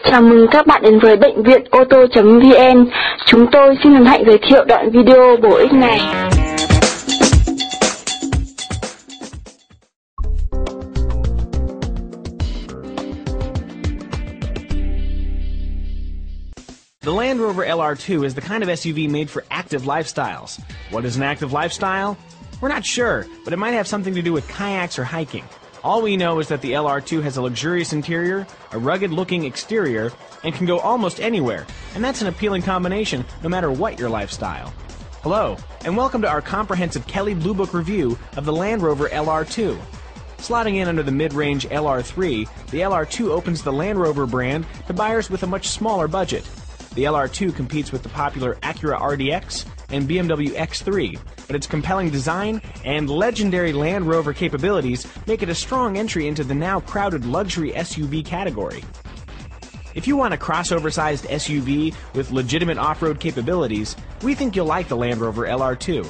Chào mừng các bạn đến với bệnh viện ô tô.vn. Chúng tôi xin hân hạnh giới thiệu đoạn video bổ ích này. The Land Rover LR2 is the kind of SUV made for active lifestyles. What is an active lifestyle? We're not sure, but it might have something to do with kayaks or hiking. All we know is that the LR2 has a luxurious interior, a rugged-looking exterior, and can go almost anywhere, and that's an appealing combination no matter what your lifestyle. Hello, and welcome to our comprehensive Kelley Blue Book review of the Land Rover LR2. Slotting in under the mid-range LR3, the LR2 opens the Land Rover brand to buyers with a much smaller budget. The LR2 competes with the popular Acura RDX and BMW X3, but its compelling design and legendary Land Rover capabilities make it a strong entry into the now crowded luxury SUV category. If you want a crossover-sized SUV with legitimate off-road capabilities, we think you'll like the Land Rover LR2.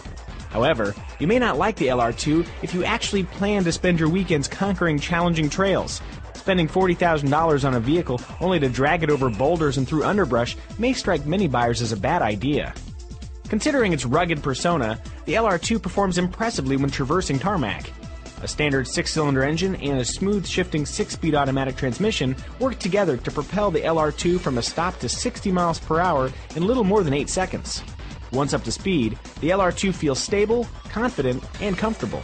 However, you may not like the LR2 if you actually plan to spend your weekends conquering challenging trails. Spending $40,000 on a vehicle only to drag it over boulders and through underbrush may strike many buyers as a bad idea. Considering its rugged persona, the LR2 performs impressively when traversing tarmac. A standard 6-cylinder engine and a smooth shifting 6-speed automatic transmission work together to propel the LR2 from a stop to 60 miles per hour in little more than 8 seconds. Once up to speed, the LR2 feels stable, confident, and comfortable.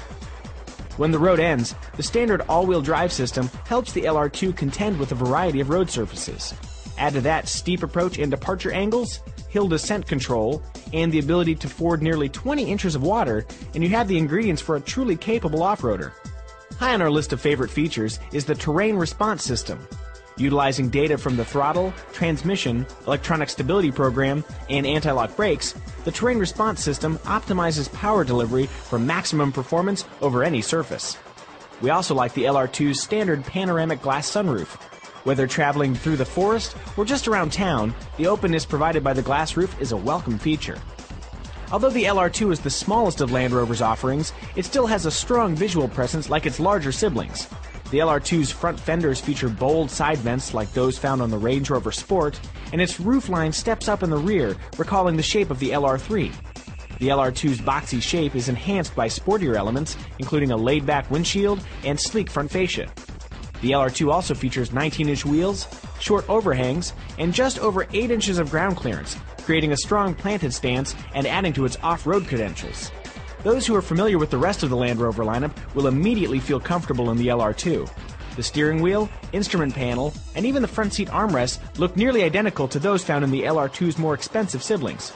When the road ends, the standard all-wheel drive system helps the LR2 contend with a variety of road surfaces. Add to that steep approach and departure angles, hill descent control, and the ability to ford nearly 20 inches of water, and you have the ingredients for a truly capable off-roader. High on our list of favorite features is the terrain response system. Utilizing data from the throttle, transmission, electronic stability program, and anti-lock brakes, the terrain response system optimizes power delivery for maximum performance over any surface. We also like the LR2's standard panoramic glass sunroof. Whether traveling through the forest or just around town, the openness provided by the glass roof is a welcome feature. Although the LR2 is the smallest of Land Rover's offerings, it still has a strong visual presence like its larger siblings. The LR2's front fenders feature bold side vents like those found on the Range Rover Sport, and its roofline steps up in the rear, recalling the shape of the LR3. The LR2's boxy shape is enhanced by sportier elements, including a laid-back windshield and sleek front fascia. The LR2 also features 19-inch wheels, short overhangs, and just over 8 inches of ground clearance, creating a strong planted stance and adding to its off-road credentials. Those who are familiar with the rest of the Land Rover lineup will immediately feel comfortable in the LR2. The steering wheel, instrument panel, and even the front seat armrests look nearly identical to those found in the LR2's more expensive siblings.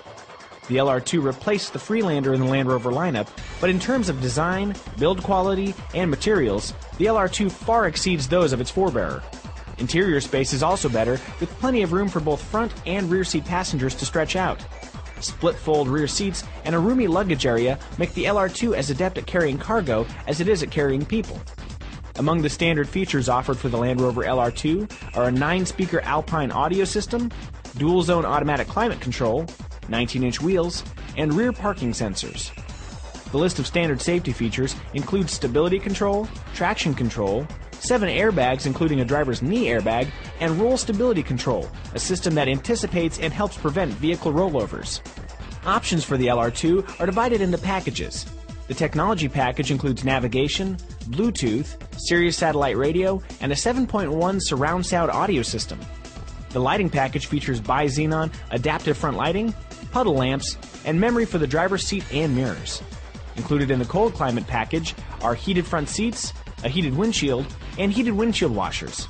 The LR2 replaced the Freelander in the Land Rover lineup, but in terms of design, build quality, and materials, the LR2 far exceeds those of its forebearer. Interior space is also better, with plenty of room for both front and rear seat passengers to stretch out. Split-fold rear seats and a roomy luggage area make the LR2 as adept at carrying cargo as it is at carrying people. Among the standard features offered for the Land Rover LR2 are a 9-speaker Alpine audio system, dual-zone automatic climate control, 19-inch wheels, and rear parking sensors. The list of standard safety features includes stability control, traction control, 7 airbags including a driver's knee airbag, and roll stability control, a system that anticipates and helps prevent vehicle rollovers. Options for the LR2 are divided into packages. The technology package includes navigation, Bluetooth, Sirius satellite radio, and a 7.1 surround sound audio system. The lighting package features bi-xenon adaptive front lighting, puddle lamps, and memory for the driver's seat and mirrors. Included in the cold climate package are heated front seats, a heated windshield, and heated windshield washers.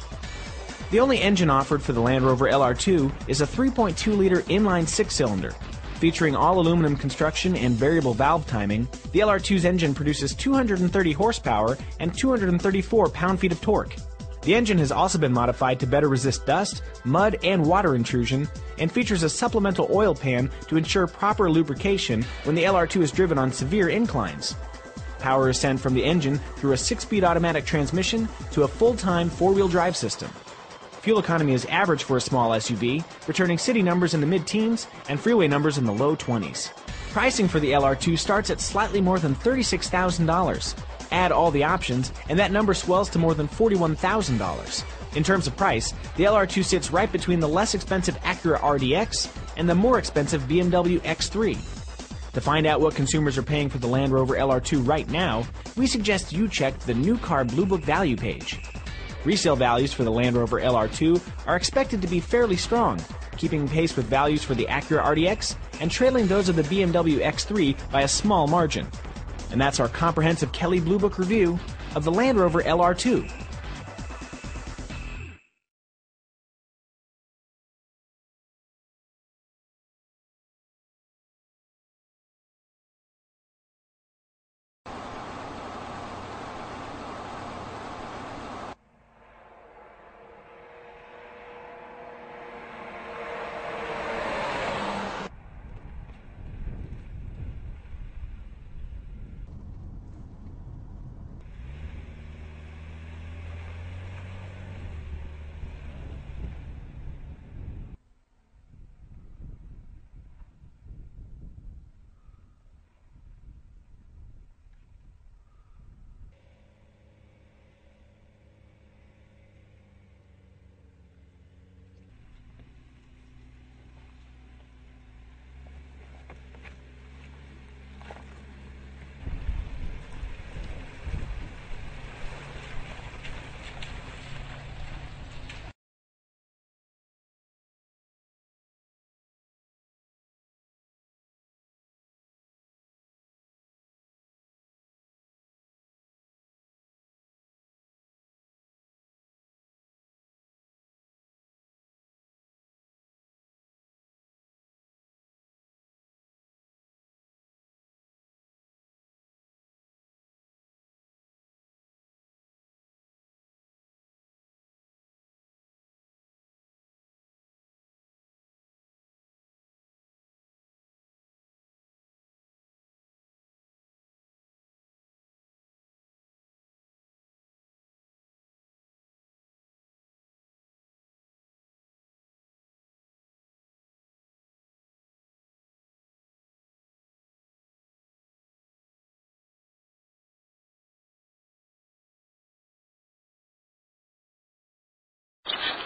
The only engine offered for the Land Rover LR2 is a 3.2-liter inline 6-cylinder. Featuring all-aluminum construction and variable valve timing, the LR2's engine produces 230 horsepower and 234 pound-feet of torque. The engine has also been modified to better resist dust, mud, and water intrusion, and features a supplemental oil pan to ensure proper lubrication when the LR2 is driven on severe inclines. Power is sent from the engine through a 6-speed automatic transmission to a full-time 4-wheel drive system. Fuel economy is average for a small SUV, returning city numbers in the mid-teens and freeway numbers in the low 20s. Pricing for the LR2 starts at slightly more than $36,000. Add all the options, and that number swells to more than $41,000. In terms of price, the LR2 sits right between the less expensive Acura RDX and the more expensive BMW X3. To find out what consumers are paying for the Land Rover LR2 right now, we suggest you check the New Car Blue Book value page. Resale values for the Land Rover LR2 are expected to be fairly strong, keeping pace with values for the Acura RDX and trailing those of the BMW X3 by a small margin. And that's our comprehensive Kelley Blue Book review of the Land Rover LR2.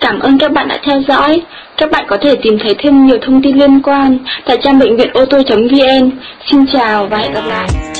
Cảm ơn các bạn đã theo dõi. Các bạn có thể tìm thấy thêm nhiều thông tin liên quan tại trang bệnh viện ô tô.vn. Xin chào và hẹn gặp lại.